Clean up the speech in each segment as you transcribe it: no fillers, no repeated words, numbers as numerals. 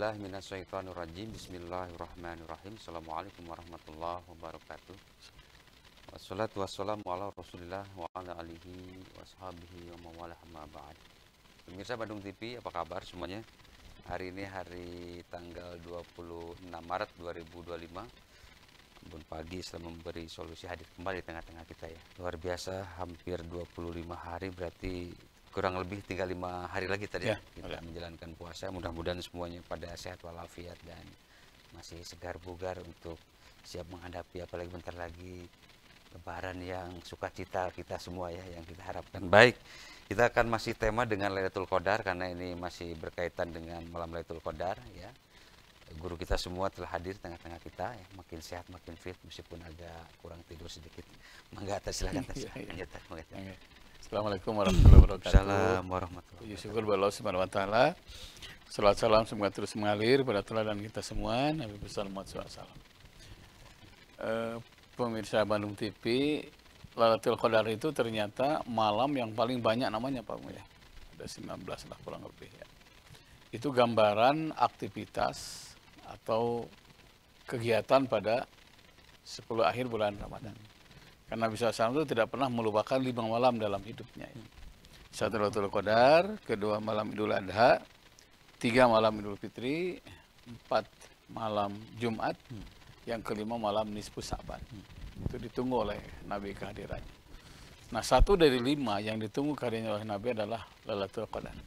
billahi minasyaitonirrajim. Bismillahirrahmanirrahim. Assalamualaikum warahmatullahi wabarakatuh. Wassalatu wassalamu ala Rasulillah wa ala alihi washabihi wa mawalah amma ba'd. Pemirsa Bandung TV, apa kabar semuanya? Hari ini hari tanggal 26 Maret 2025. Bon pagi setelah memberi solusi hadir kembali di tengah-tengah kita ya. Luar biasa, hampir 25 hari, berarti kurang lebih tinggal 5 hari lagi tadi ya, kita menjalankan puasa. Mudah-mudahan semuanya pada sehat walafiat dan masih segar bugar untuk siap menghadapi apalagi bentar lagi Lebaran yang sukacita kita semua ya, yang kita harapkan. Baik, kita akan masih tema dengan Lailatul Qadar karena ini masih berkaitan dengan malam Lailatul Qadar ya. Guru kita semua telah hadir tengah-tengah kita ya, makin sehat makin fit meskipun agak kurang tidur sedikit. Mangga atas, silakan atas. Assalamualaikum warahmatullahi wabarakatuh. Assalamualaikum warahmatullahi wabarakatuh. Syukur kepada Allah Subhanahu wa taala. Salam salam semoga terus mengalir pada teladan kita semua, Nabi besar Muhammad SAW. Pemirsa Bandung TV, Lailatul Qadar itu ternyata malam yang paling banyak namanya Pak ya. Ada 19 lah kurang lebih ya. Itu gambaran aktivitas atau kegiatan pada 10 akhir bulan Ramadan. Karena Nabi SAW itu tidak pernah melupakan 5 malam dalam hidupnya. Satu Lailatul Qadar, kedua malam Idul Adha, 3 malam Idul Fitri, 4 malam Jumat, yang kelima malam Nisfu Sa'ban. Itu ditunggu oleh Nabi kehadirannya. Nah, 1 dari 5 yang ditunggu kehadirannya oleh Nabi adalah Lailatul Qadar.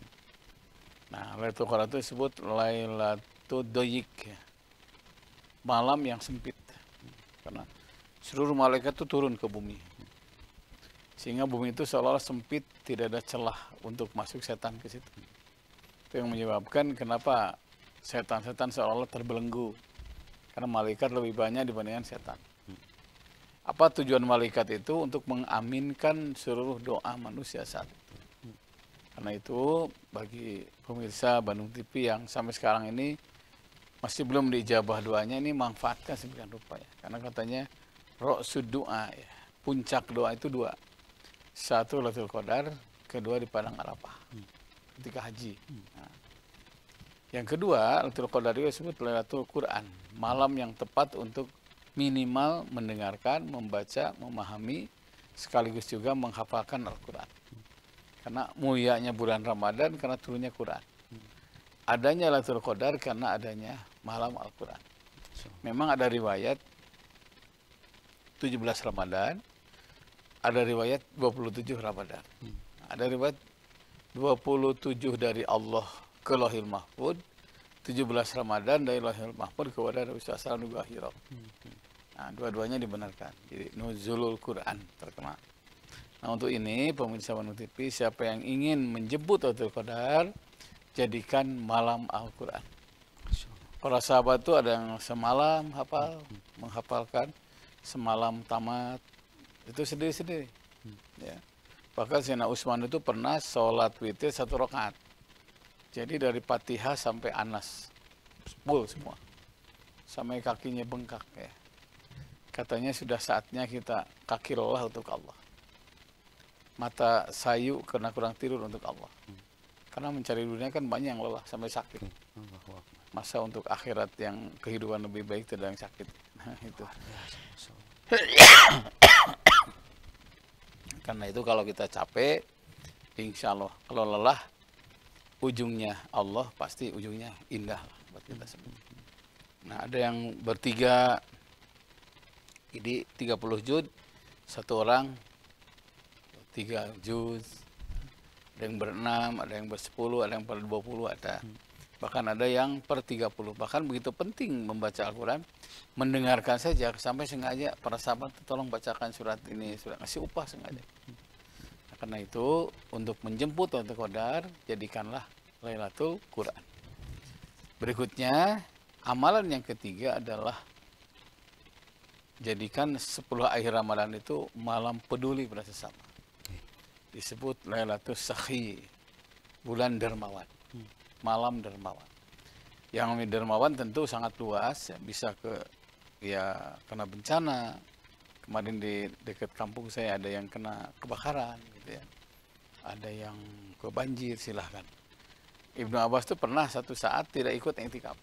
Nah, Lailatul Qadar itu disebut Lailatul Doyik, malam yang sempit. Karena seluruh malaikat itu turun ke bumi. Sehingga bumi itu seolah-olah sempit, tidak ada celah untuk masuk setan ke situ. Itu yang menyebabkan kenapa setan-setan seolah-olah terbelenggu. Karena malaikat lebih banyak dibandingkan setan. Apa tujuan malaikat itu? Untuk mengaminkan seluruh doa manusia saat itu. Karena itu bagi pemirsa Bandung TV yang sampai sekarang ini masih belum diijabah doanya, ini manfaatkan sedemikian rupa ya. Karena katanya Ro'sud doa ya. Puncak doa itu 2. 1 Lailatul Qadar, kedua di Padang Arafah ketika haji. Nah, yang kedua Lailatul Qadar itu disebut Lailatul Quran, malam yang tepat untuk minimal mendengarkan, membaca, memahami, sekaligus juga menghafalkan Al-Quran. Karena mulianya bulan Ramadan karena turunnya Quran. Adanya Lailatul Qadar karena adanya malam Al-Quran. Memang ada riwayat 17 Ramadan, ada riwayat 27 Ramadan. Ada riwayat 27 dari Allah ke Lauhil Mahfud, 17 Ramadan dari Lauhil Mahfud kepada Nabi SAW. Nah, dua-duanya dibenarkan. Jadi nuzulul Quran terkenal. Nah, untuk ini pemirsa Bandung TV, siapa yang ingin menjemput Lailatul Qadar, jadikan malam Al-Quran. Para sahabat itu ada yang semalam hafal, menghafalkan, semalam tamat, itu sendiri-sendiri. Ya. Bahkan Sayyidina Utsman itu pernah sholat witir 1 rakaat. Jadi dari Fatihah sampai Anas, full semua. Sampai kakinya bengkak ya. Katanya sudah saatnya kita kaki lelah untuk Allah. Mata sayu karena kurang tidur untuk Allah. Karena mencari dunia kan banyak yang lelah sampai sakit. Masa untuk akhirat yang kehidupan lebih baik tidak yang sakit. Nah, itu. Karena itu kalau kita capek, insya Allah kalau lelah, ujungnya Allah, pasti ujungnya indah lah buat kita semua. Nah, ada yang bertiga, ini 30 juz, 1 orang 3 juz, ada yang ber-6, ada yang ber-10, ada yang per-20, ada. Bahkan ada yang per 30. Bahkan begitu penting membaca Al-Quran, mendengarkan saja, sampai sengaja para sahabat tolong bacakan surat ini, surat ngasih upah sengaja. Nah, karena itu untuk menjemput Lailatul Qadar, jadikanlah Lailatul Quran. Berikutnya, amalan yang ketiga adalah jadikan 10 akhir Ramadan itu malam peduli pada sesama. Disebut Lailatul Sakhi, bulan dermawan. Malam dermawan. Yang namanya dermawan tentu sangat luas, ya, bisa ke ya kena bencana. Kemarin di dekat kampung saya ada yang kena kebakaran gitu ya. Ada yang ke banjir, silahkan. Ibnu Abbas itu pernah satu saat tidak ikut i'tikaf.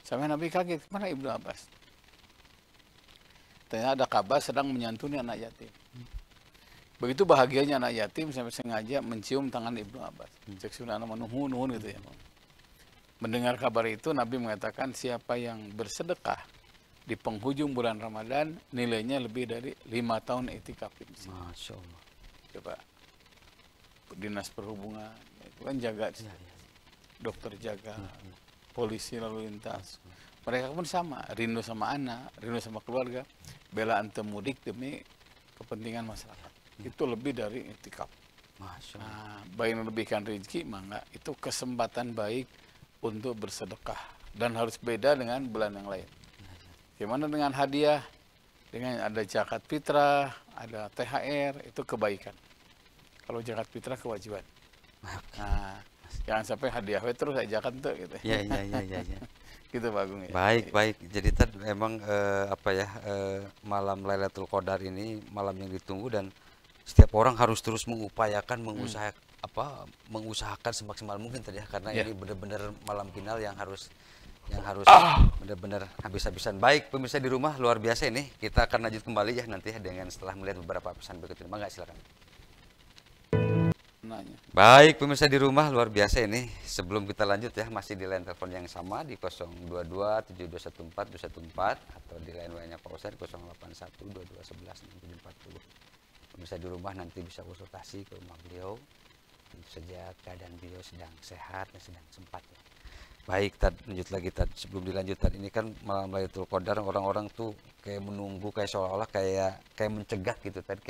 Sampai Nabi kaget, mana Ibnu Abbas? Ternyata ada kabar sedang menyantuni anak yatim. Begitu bahagianya anak yatim sampai sengaja mencium tangan Ibnu Abbas. Cek sunnah nuhun gitu ya. Mendengar kabar itu Nabi mengatakan siapa yang bersedekah di penghujung bulan Ramadan nilainya lebih dari 5 tahun i'tikaf di masjid. Masya Allah. Coba dinas perhubungan itu kan jaga, dokter jaga, polisi lalu lintas. Mereka pun sama, rindu sama anak, rindu sama keluarga, bela antum mudik demi kepentingan masyarakat. Itu lebih dari i'tikaf. Masya Allah. Nah, baik lebihkan rezeki, mangga itu kesempatan baik untuk bersedekah dan harus beda dengan bulan yang lain. Gimana dengan hadiah? Dengan ada zakat fitrah, ada THR, itu kebaikan. Kalau zakat fitrah kewajiban. Nah, jangan sampai hadiah terus saya zakat tuh gitu. Ya. Gitu Pak Agung ya. Baik. Jadi tadi memang malam Lailatul Qadar ini malam yang ditunggu dan setiap orang harus terus mengupayakan, mengusahakan semaksimal mungkin tadi ya, karena ini benar-benar malam final yang harus benar-benar habis-habisan. Baik pemirsa di rumah, luar biasa ini. Kita akan lanjut kembali ya nanti dengan setelah melihat beberapa pesan berikut ini. Mangga silakan. Nanya. Baik pemirsa di rumah, luar biasa ini. Sebelum kita lanjut ya, masih di line telepon yang sama di 022721414 atau di line WA-nya Pak Ustadz 0812211640. Pemirsa di rumah nanti bisa konsultasi ke rumah beliau. Tentu saja keadaan beliau sedang sehat dan sedang sempat ya. Baik, lanjut lagi sebelum dilanjutkan ini kan malam Lailatul Qadar orang-orang tuh kayak menunggu, kayak seolah-olah kayak mencegat gitu tadi,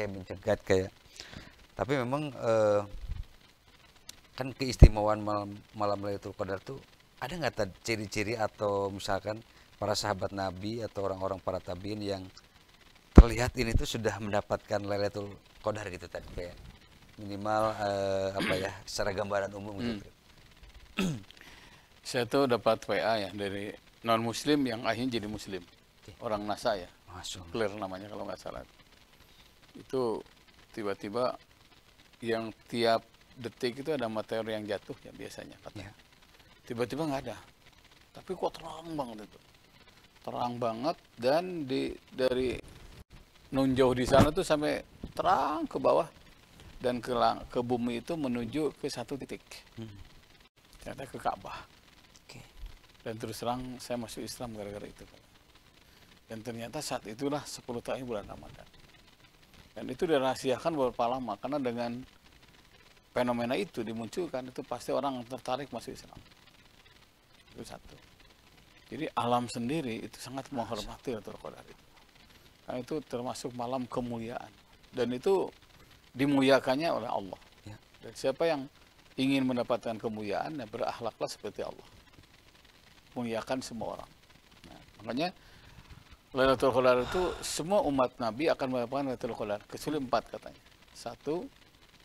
tapi memang kan keistimewaan malam Lailatul Qadar tuh ada nggak ciri-ciri atau misalkan para sahabat Nabi atau orang-orang para tabiin yang terlihat ini tuh sudah mendapatkan Lailatul Qadar gitu tadi, kayak minimal secara gambaran umum gitu. Saya tuh dapat WA ya dari non muslim yang akhirnya jadi muslim. Orang NASA ya. Clear namanya kalau nggak salah. Itu tiba-tiba yang tiap detik itu ada meteor yang jatuh ya biasanya katanya. Tiba-tiba nggak ada. Tapi kok terang banget itu. Terang banget dan dari nun jauh di sana tuh sampai terang ke bawah dan ke bumi itu menuju ke satu titik. Ternyata ke Ka'bah. Dan terus terang saya masuk Islam gara-gara itu. Dan ternyata saat itulah 10 tahun bulan Ramadan. Dan itu dirahasiakan beberapa lama karena dengan fenomena itu dimunculkan itu pasti orang tertarik masuk Islam. Itu satu. Jadi alam sendiri itu sangat menghormati Lailatul Qadar itu. Karena itu termasuk malam kemuliaan. Dan itu dimuliakannya oleh Allah. Dan siapa yang ingin mendapatkan kemuliaan, ya berakhlaklah seperti Allah. Muliakan semua orang. Nah, makanya Lailatul Qadar itu semua umat Nabi akan mendapatkan Lailatul Qadar kecuali 4 katanya. 1,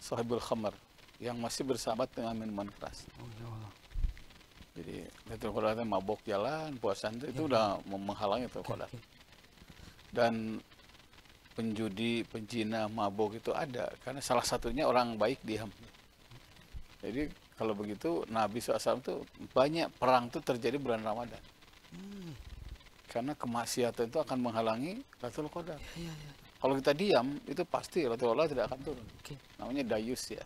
sahibul khamar yang masih bersahabat dengan minuman keras. Jadi Lailatul Qadar itu mabok jalan, puasa itu udah menghalangi Lailatul Qadar. Dan penjudi, penjina, mabok itu ada karena salah satunya orang baik diam. Jadi kalau begitu Nabi SAW itu banyak perang itu terjadi bulan Ramadan. Karena kemaksiatan itu akan menghalangi Lailatul Qadar. Kalau kita diam itu pasti Lailatul Qadar tidak akan turun. Namanya dayus ya,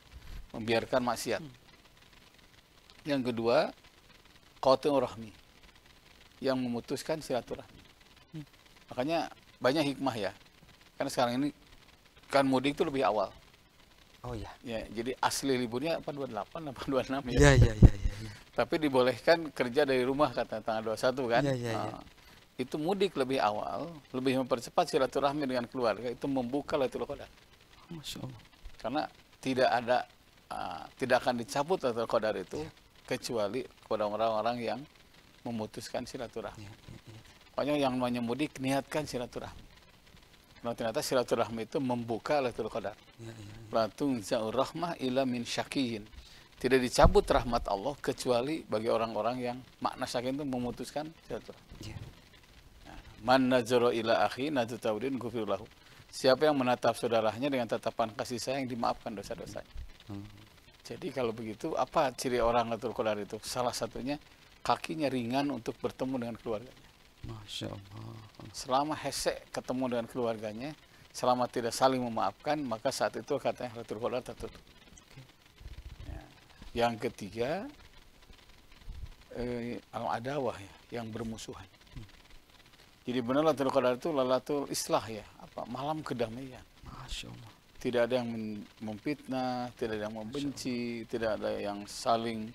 membiarkan maksiat. Yang kedua, qati'ur rahmi, yang memutuskan silaturahmi. Makanya banyak hikmah ya. Karena sekarang ini kan mudik itu lebih awal. Oh ya. Ya, jadi asli liburnya apa 28 apa 26 ya. Iya. Tapi dibolehkan kerja dari rumah kata tanggal 21 kan. Iya. Itu mudik lebih awal, lebih mempercepat silaturahmi dengan keluarga, itu membuka Lailatul Qadar. Masya Allah. Karena tidak akan dicabut Lailatul Qadar itu kecuali kepada orang-orang yang memutuskan silaturahmi. Pokoknya yang namanya mudik niatkan silaturahmi. Nah, ternyata silaturahmi itu membuka Lailatul Qadar. La tunza'ur rahmah ila min syakiyin. Tidak dicabut rahmat Allah kecuali bagi orang-orang yang makna syakiyin itu memutuskan silaturahmi. Man nazara ila akhi najatawdin ghufirlahu. Siapa yang menatap saudaranya dengan tatapan kasih sayang dimaafkan dosa-dosanya. Jadi kalau begitu, apa ciri orang Lailatul Qadar itu? Salah satunya kakinya ringan untuk bertemu dengan keluarganya. Masya Allah. Selama hesek ketemu dengan keluarganya, selama tidak saling memaafkan, maka saat itu katanya Lailatul Qadar tertutup. Ya. Yang ketiga, al-adawah ya, yang bermusuhan. Jadi benar Lailatul Qadar itu Lailatul Islah ya, apa malam kedamaian. Masya Allah. Tidak ada yang memfitnah, tidak ada yang membenci, tidak ada yang saling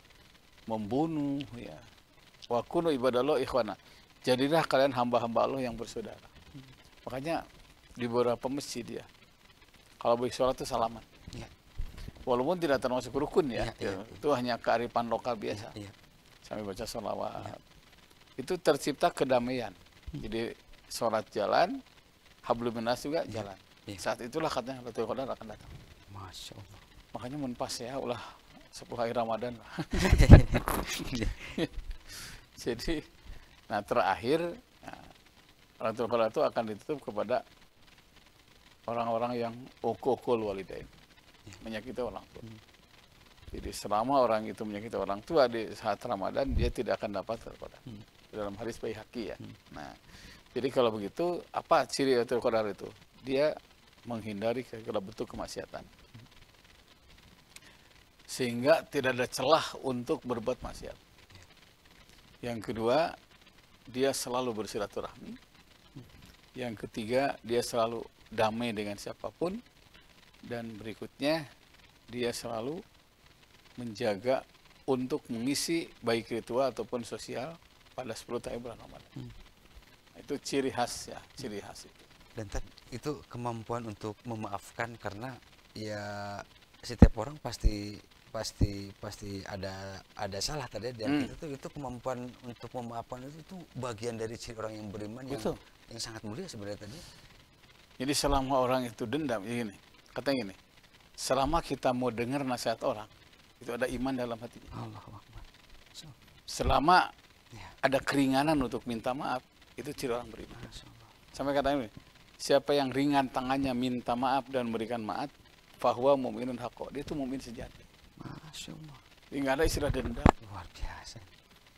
membunuh ya. Wa kunu ibadallah ikhwana. Jadilah kalian hamba-hamba Allah yang bersaudara. Makanya di beberapa masjid ya, kalau bagi sholat itu salaman. Ya. Walaupun tidak termasuk rukun ya, itu hanya kearifan lokal biasa. Ya. Sambil baca sholawat. Itu tercipta kedamaian. Jadi sholat jalan, hablum minas juga jalan. Saat itulah katanya Lailatul Qadar akan datang. Masya Allah. Makanya menpas ya, ulah 10 hari Ramadan lah. Jadi, nah terakhir, Lailatul Qadar itu akan ditutup kepada orang-orang yang uququl walidain, menyakiti orang tua. Jadi selama orang itu menyakiti orang tua di saat Ramadan, dia tidak akan dapat Lailatul Qadar. Dalam hadis Baihaqi ya. Nah, jadi kalau begitu, apa ciri Lailatul Qadar itu? Dia menghindari segala bentuk kemaksiatan. Sehingga tidak ada celah untuk berbuat maksiat. Yang kedua, dia selalu bersilaturahmi. Yang ketiga, dia selalu damai dengan siapapun. Dan berikutnya, dia selalu menjaga untuk mengisi baik ritual ataupun sosial pada 10 tahun bulan Ramadan. Itu ciri khas ya, ciri khas itu. Dan itu kemampuan untuk memaafkan, karena ya setiap orang pasti ada salah tadi, dan itu kemampuan untuk memaafkan itu bagian dari ciri orang yang beriman yang sangat mulia sebenarnya tadi. Jadi selama orang itu dendam, ini katanya gini, selama kita mau dengar nasihat orang, itu ada iman dalam hatinya. Allahu Akbar. Selama ada keringanan untuk minta maaf, itu ciri orang beriman. Sampai katanya ini, siapa yang ringan tangannya minta maaf dan memberikan maaf, fahuwa mu'minun haqqo, dia itu mukmin sejati. Masya Allah. Jadi nggak ada istilah dendam. Luar biasa.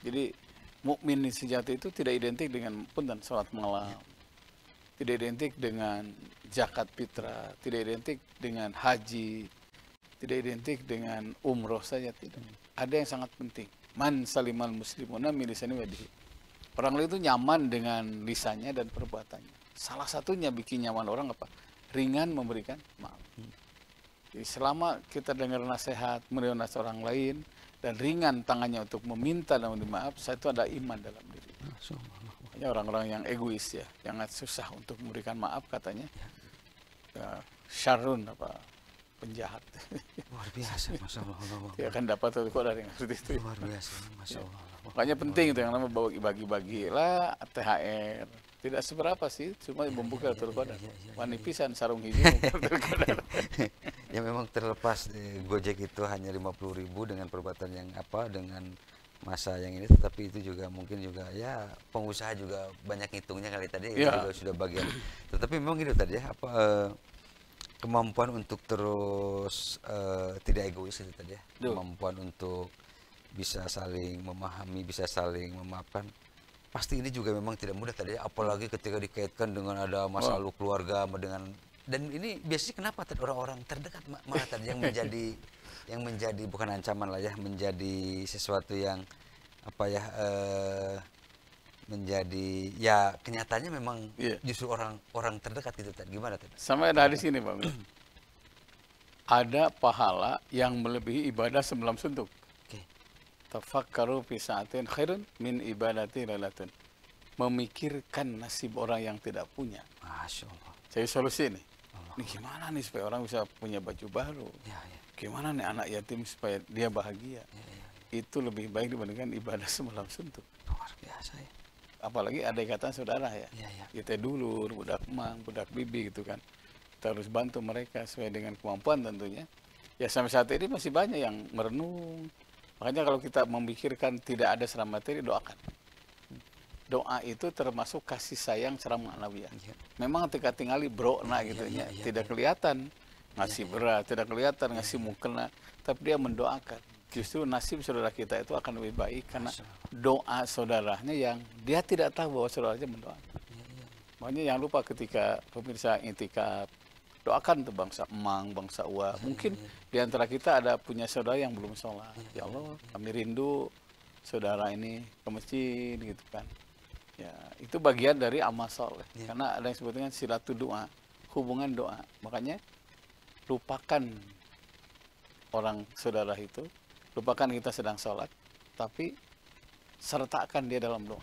Jadi mukmin sejati itu tidak identik dengan punten salat malam, tidak identik dengan zakat fitrah, tidak identik dengan haji, tidak identik dengan umroh saja, tidak. Ada yang sangat penting. Man salimal muslimuna min lisani wa yadihi. Orang lain itu nyaman dengan lisannya dan perbuatannya. Salah satunya bikin nyaman orang apa? Ringan memberikan maaf. Jadi selama kita dengar nasihat, menerima nasihat orang lain, dan ringan tangannya untuk meminta dan meminta maaf, saya itu ada iman dalam diri. Makanya orang-orang yang egois ya, yang susah untuk memberikan maaf katanya, ya, syarrun apa penjahat. Luar biasa, Masya Allah. Dia akan dapat kok dari yang seperti itu. Luar biasa, Masya Allah. Makanya penting itu yang namanya bagi-bagilah THR. Tidak seberapa sih, cuma membuka Lailatul Qadar. Wanipisan sarung hijau Lailatul Qadar. Ya memang terlepas Gojek itu hanya 50.000 dengan perbuatan yang dengan masa yang ini, tetapi itu juga mungkin juga ya pengusaha juga banyak hitungnya kali tadi, itu juga sudah bagian. Tetapi memang gitu tadi ya, kemampuan untuk terus tidak egois itu tadi ya, kemampuan untuk bisa saling memahami, bisa saling memaafkan. Pasti ini juga memang tidak mudah tadi, apalagi ketika dikaitkan dengan ada masa lalu keluarga dan ini biasanya kenapa orang-orang terdekat malah tadi yang menjadi bukan ancaman lah ya, menjadi sesuatu yang menjadi ya kenyataannya memang justru orang terdekat gitu tadi. Gimana tadi? Sampai ada di sini Bang. Ada pahala yang melebihi ibadah 9 suntuk. Tafakkaru fi sa'atin khairun min ibadati lailatin. Memikirkan nasib orang yang tidak punya. Masya Allah. Jadi solusi nih. Ini gimana nih supaya orang bisa punya baju baru? Gimana nih anak yatim supaya dia bahagia? Itu lebih baik dibandingkan ibadah 9 suntuk. Luar biasa ya. Apalagi ada ikatan saudara ya. Kita dulur, budak emang, budak bibi gitu kan. Kita harus bantu mereka sesuai dengan kemampuan tentunya. Ya sampai saat ini masih banyak yang merenung. Makanya kalau kita memikirkan tidak ada secara materi, doakan. Doa itu termasuk kasih sayang secara ma'nawiyah. Memang ketika tinggali bro, tidak kelihatan. ngasih beras, tidak kelihatan ngasih mukena, tapi dia mendoakan. Justru nasib saudara kita itu akan lebih baik karena doa saudaranya yang dia tidak tahu bahwa saudaranya mendoakan. Makanya jangan lupa ketika pemirsa intikaf, doakan tuh bangsa Emang, bangsa Uwa. Mungkin di antara kita ada punya saudara yang belum sholat. Ya Allah, kami rindu saudara ini ke masjid gitu kan. Ya, itu bagian dari amal soleh. Karena ada yang sebutnya silatu doa, hubungan doa. Makanya lupakan orang saudara itu, lupakan kita sedang sholat, tapi sertakan dia dalam doa.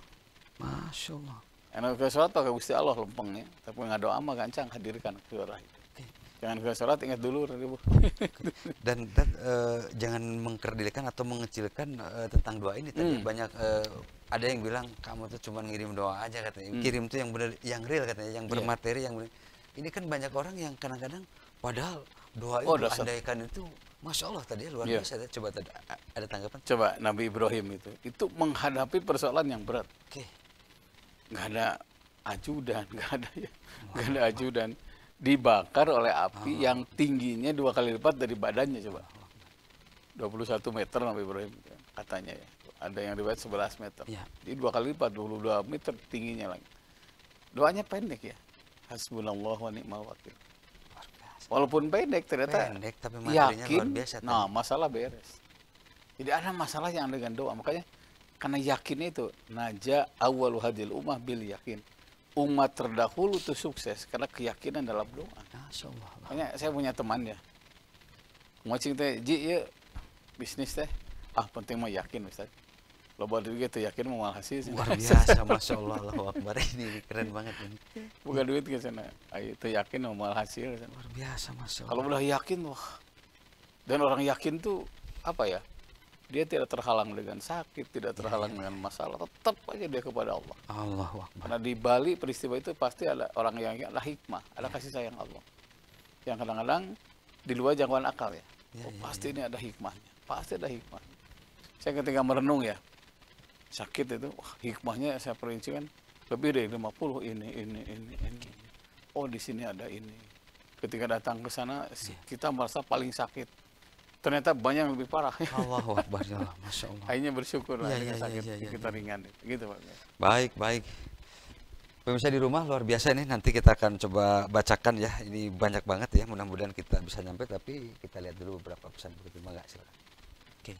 Masya Allah. Enak ke sholat pakai Gusti Allah lempengnya, tapi nggak doa mah gancang hadirkan saudara itu. Jangan ke sholat ingat dulu. Dan jangan mengkerdilkan atau mengecilkan tentang doa ini. Tadi banyak ada yang bilang kamu tuh cuma ngirim doa aja katanya. Kirim tuh yang benar, yang real katanya, yang bermateri, yang benar. Ini kan banyak orang yang kadang-kadang padahal doa itu andaikan itu Masya Allah tadi luar biasa. Coba ada tanggapan? Coba Nabi Ibrahim itu menghadapi persoalan yang berat. Nggak ada ajudan, nggak ada ajudan. Dibakar oleh api yang tingginya 2 kali lipat dari badannya, coba. 21 meter Nabi Ibrahim katanya ya. Ada yang riwayat 11 meter. Jadi 2 kali lipat, 22 meter tingginya lagi. Doanya pendek ya. Hasbunallah wa ni'mal wakil. Walaupun pendek ternyata tapi materinya yakin, luar biasa. nah masalah beres. Jadi ada masalah yang dengan doa. Makanya karena yakin itu, naja awwalu hadil ummah bil yakin. Umat terdahulu itu sukses karena keyakinan dalam doa. Makanya saya punya teman ya. Ngocing teh, ji ya bisnis teh. Penting mah yakin Ustaz. Loba duit gitu yakin mau mal hasil. Luar biasa, Masya Allah, Allahu Akbar. Ini keren banget ini. Bukan duit ke sana. Ayo itu yakin mau mal hasil. Luar biasa, Masya Allah. Kalau udah yakin, wah. Dan orang yakin tuh apa ya? Dia tidak terhalang dengan sakit, tidak terhalang dengan masalah, tetap aja dia kepada Allah. Allahu Akbar. Karena di balik peristiwa itu pasti ada orang yang ada hikmah, ada kasih sayang Allah. Yang kadang-kadang di luar jangkauan akal ya. Pasti ini ada hikmahnya, pasti ada hikmahnya. Saya ketika merenung ya, sakit itu, wah, hikmahnya saya perincikan lebih dari 50 ini. Oh di sini ada ini. Ketika datang ke sana, kita merasa paling sakit. Ternyata banyak yang lebih parah. Allahu Akbar, Masya Allah. Akhirnya bersyukur lah sakit kita ringan. Gitu Pak. Baik. Pemirsa di rumah luar biasa ini. Nanti kita akan coba bacakan ya. Ini banyak banget ya. Mudah-mudahan kita bisa nyampe. Tapi kita lihat dulu beberapa pesan begitu. Silakan. Oke.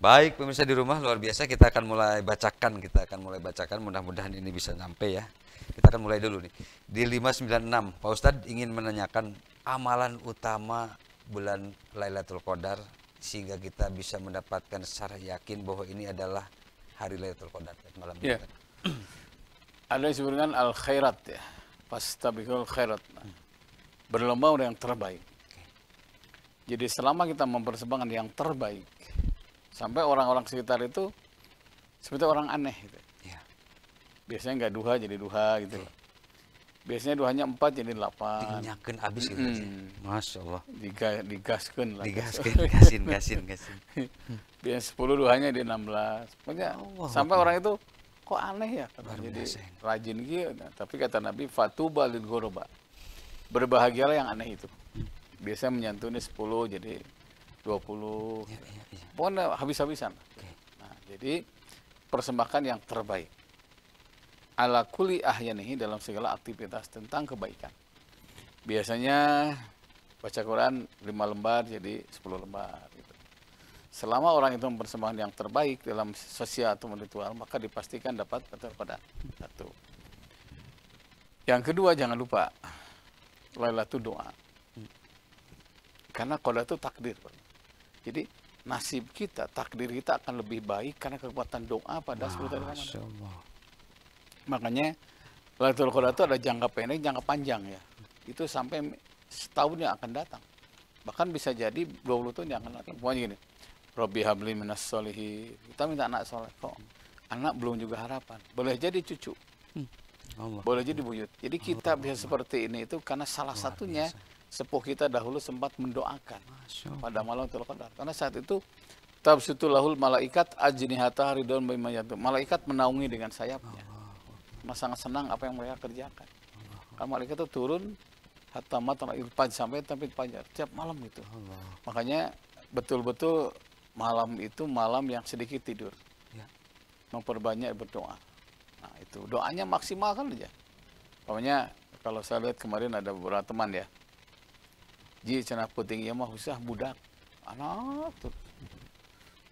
Baik pemirsa di rumah luar biasa. Kita akan mulai bacakan. Mudah-mudahan ini bisa nyampe ya. Kita akan mulai dulu nih. Di 596 Pak Ustadz ingin menanyakan amalan utama bulan Lailatul Qadar sehingga kita bisa mendapatkan secara yakin bahwa ini adalah hari Lailatul Qadar malam ini. Ada yang disebutkan al khairat ya, fastabiqul khairat, berlomba untuk yang terbaik. Jadi selama kita mempersembahkan yang terbaik, sampai orang-orang sekitar itu sebetulnya orang aneh gitu. Biasanya nggak duha jadi duha gitu. Biasanya duhanya 4 jadi 8. Dinyakeun abis gitu. Masya Allah. Digaskeun lah. Gasin. Biasanya 10 duhanya di 16. Pokoknya sampai orang itu kok aneh ya. Jadi rajin gitu. Tapi kata Nabi, fatuba lil ghuraba. Berbahagialah yang aneh itu. Biasanya menyantuni 10 jadi 20. Pokoknya habis-habisan. Nah, jadi persembahkan yang terbaik. Ala kulli ahyanihi dalam segala aktivitas tentang kebaikan. Biasanya baca Quran 5 lembar jadi 10 lembar gitu. Selama orang itu mempersembahkan yang terbaik dalam sosial atau ritual, maka dipastikan dapat pada satu. Yang kedua jangan lupa Lailatul doa. Karena qada itu takdir. Jadi nasib kita, takdir kita akan lebih baik karena kekuatan doa pada 10 hari Ramadan. Makanya Lailatul Qadar itu ada jangka pendek, jangka panjang ya. Itu sampai setahun yang akan datang. Bahkan bisa jadi 20 tahun yang akan datang. Pokoknya gini, Rabbi habli minas solihin. Kita minta anak soleh. Kok anak belum juga harapan. Boleh jadi cucu. Boleh jadi buyut. Jadi kita bisa seperti ini itu karena salah satunya sepuh kita dahulu sempat mendoakan pada malam Lailatul Qadar. Karena saat itu tabsutu lahul malaikat ajnihata ridwan bima yatu. Malaikat menaungi dengan sayapnya. Sangat senang apa yang mereka kerjakan. Karena malaikat itu turun hatta matla'il fajr, sampai terbit fajar tiap malam gitu. Allah. Makanya betul-betul malam itu malam yang sedikit tidur. Ya. Memperbanyak berdoa. Nah, itu doanya maksimalkan aja. Pokoknya kalau saya lihat kemarin ada beberapa teman ya. Ji cenah puting ieu mah usah budak. Anak tuh.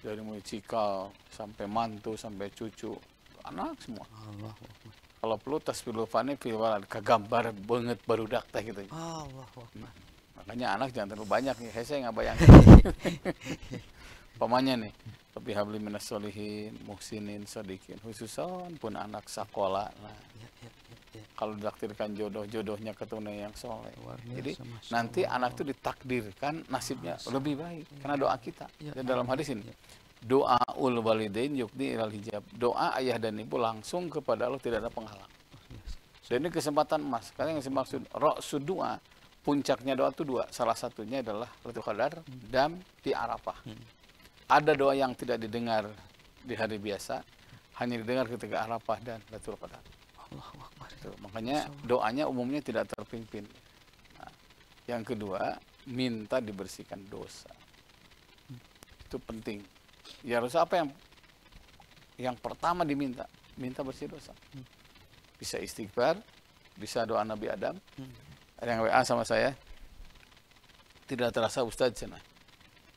Dari mulai cikal sampai mantu sampai cucu. Anak semua. Allah. Kalau perlu tasbihul fani fil walad kagambar banget barudak teh gitu. Allah. Makanya anak jangan terlalu banyak nih. Saya nggak bayangin. Pamannya nih, tapi habli minas solihin, muhsinin, sodikin, khususon pun anak sekolah. Nah, kalau ditakdirkan jodohnya ketemu yang soleh. Jadi nanti anak itu ditakdirkan nasibnya lebih baik karena doa kita. Dan dalam hadis ini, doa ul walidain yukni ilal hijab. Doa ayah dan ibu langsung kepada Allah, tidak ada penghalang. Dan ini kesempatan emas. Karena yang saya maksud ra'sud doa, puncaknya doa itu dua. Salah satunya adalah Lailatul Qadar dan di Arafah. Ada doa yang tidak didengar di hari biasa, hanya didengar ketika Arafah dan Lailatul Qadar. Makanya doanya umumnya tidak terpimpin. Nah, yang kedua, minta dibersihkan dosa. Itu penting. Ya harus apa yang pertama diminta? Minta bersih dosa. Bisa istighfar, bisa doa Nabi Adam. Ada yang WA sama saya, tidak terasa Ustadz cenah.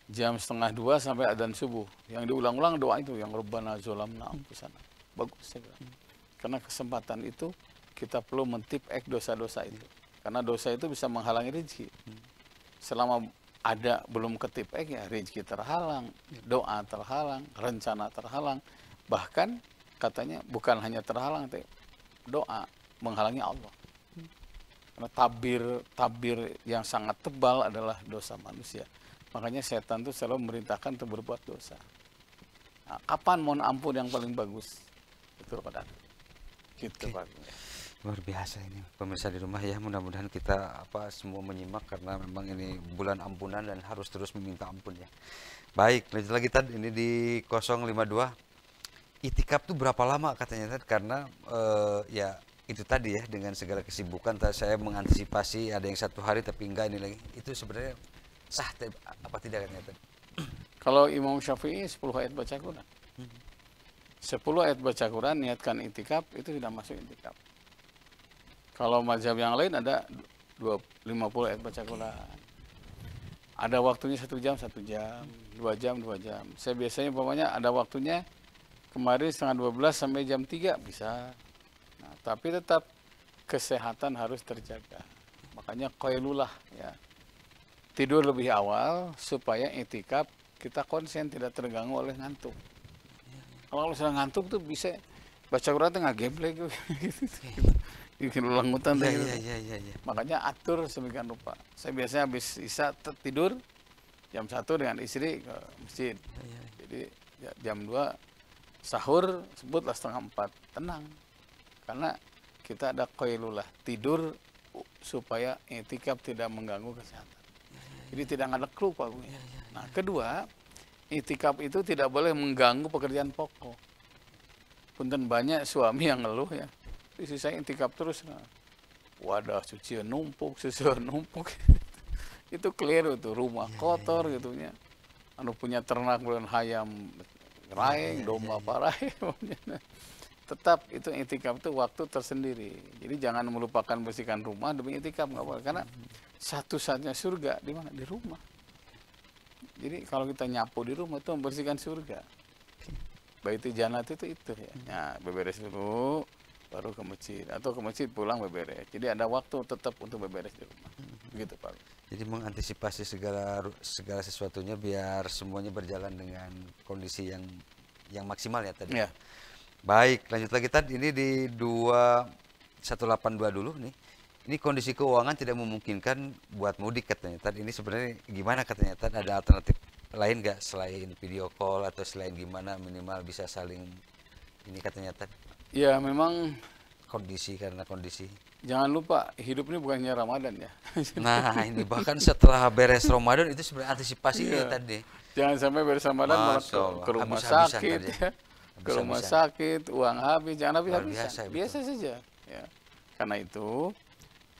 Jam 1:30 sampai adzan subuh. Yang diulang-ulang doa itu, yang Rabbana zolamna anfusana. Bagus saya bilang. Karena kesempatan itu kita perlu mentip-ek dosa-dosa itu. Karena dosa itu bisa menghalangi rezeki. Selama ada belum ketip-ek ya rezeki terhalang, doa terhalang, rencana terhalang. Bahkan katanya bukan hanya terhalang, doa menghalangi Allah. Karena tabir yang sangat tebal adalah dosa manusia. Makanya setan itu selalu memerintahkan untuk berbuat dosa. Nah, kapan mohon ampun yang paling bagus? Betul Pak. Gitu Pak. Luar biasa ini pemirsa di rumah ya, mudah-mudahan kita semua menyimak karena memang ini bulan ampunan dan harus terus meminta ampun ya. Baik, lanjut lagi Tad, ini di 052. Itikaf tuh berapa lama katanya Tad? Karena ya itu tadi ya, dengan segala kesibukan saya mengantisipasi ada yang 1 hari tapi enggak ini lagi. Itu sebenarnya sah apa tidak katanya Tad? Kalau Imam Syafi'i 10 ayat baca Quran. 10 ayat baca Quran niatkan itikaf itu sudah masuk itikaf. Kalau mazhab yang lain ada 50 ayat baca Quran. Ada waktunya 1 jam, 1 jam, 2 jam, 2 jam. Saya biasanya umpamanya ada waktunya kemarin 11:30 sampai jam 3 bisa. Nah, tapi tetap kesehatan harus terjaga. Makanya qailulah ya. Tidur lebih awal supaya itikaf kita konsen, tidak terganggu oleh ngantuk. Kalau sudah ngantuk tuh bisa baca Quran tengah gameplay gitu. Bikin ulang hutan ya. Makanya atur sedemikian rupa. Saya biasanya habis isya tidur jam 1 dengan istri ke masjid. Jadi jam 2 sahur sebutlah 3:30 tenang. Karena kita ada qailulah tidur supaya itikaf tidak mengganggu kesehatan. Jadi tidak ada clue Pak. Nah, kedua, itikaf itu tidak boleh mengganggu pekerjaan pokok. Punten banyak suami yang ngeluh ya. Istri saya itikaf terus. Nah, wadah cucian numpuk, susu numpuk. Itu keliru tuh, rumah kotor gitu ya. Anu punya ternak bulan hayam raeng, domba parahe. Tetap itu itikaf itu waktu tersendiri. Jadi jangan melupakan bersihkan rumah demi itikaf, nggak boleh. Karena satu-satunya surga di mana? Di rumah. Jadi kalau kita nyapu di rumah itu membersihkan surga. Baitul Jannat itu ya. Nah, beberes dulu baru ke masjid atau ke masjid pulang beberes. Jadi ada waktu tetap untuk beberes di rumah. Begitu Pak. Jadi mengantisipasi segala sesuatunya biar semuanya berjalan dengan kondisi yang maksimal ya tadi. Ya. Baik, lanjut lagi Tad, ini di 2182 dulu nih. Ini kondisi keuangan tidak memungkinkan buat mudik katanya Tad. Ini sebenarnya gimana katanya Tad? Ada alternatif lain nggak selain video call atau selain gimana minimal bisa saling ini katanya Tad? Ya memang karena kondisi. Jangan lupa hidup ini bukannya Ramadan ya. Nah ini bahkan setelah beres Ramadan itu sebenarnya antisipasi ya tadi. Jangan sampai beres Ramadan malah ke rumah sakit ya. Ke rumah sakit, uang habis, jangan habis-habisan. Biasa saja. Ya. Karena itu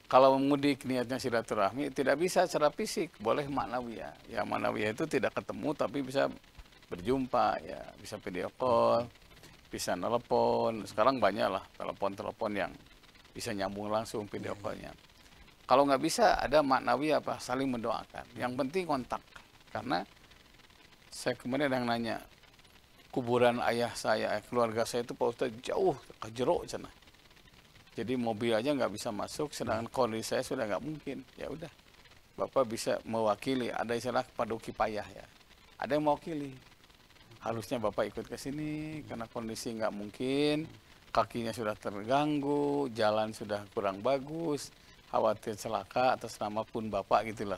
Kalau mudik niatnya silaturahmi tidak bisa secara fisik, boleh maknawiyah. Ya maknawiyah itu tidak ketemu tapi bisa berjumpa ya, bisa video call, bisa telepon. Sekarang banyak lah telepon-telepon yang bisa nyambung langsung video callnya. Kalau nggak bisa ada maknawiyah apa? Saling mendoakan. Yang penting kontak. Karena saya kemarin ada yang nanya, kuburan ayah saya, keluarga saya itu Pak Ustadz jauh ke Jero sana. Jadi mobil aja nggak bisa masuk, sedangkan kondisi saya sudah nggak mungkin. Ya udah, Bapak bisa mewakili. Ada istilah paduki payah ya. Ada yang mewakili. Harusnya Bapak ikut ke sini karena kondisi nggak mungkin, kakinya sudah terganggu, jalan sudah kurang bagus, khawatir celaka atas nama pun Bapak gitulah,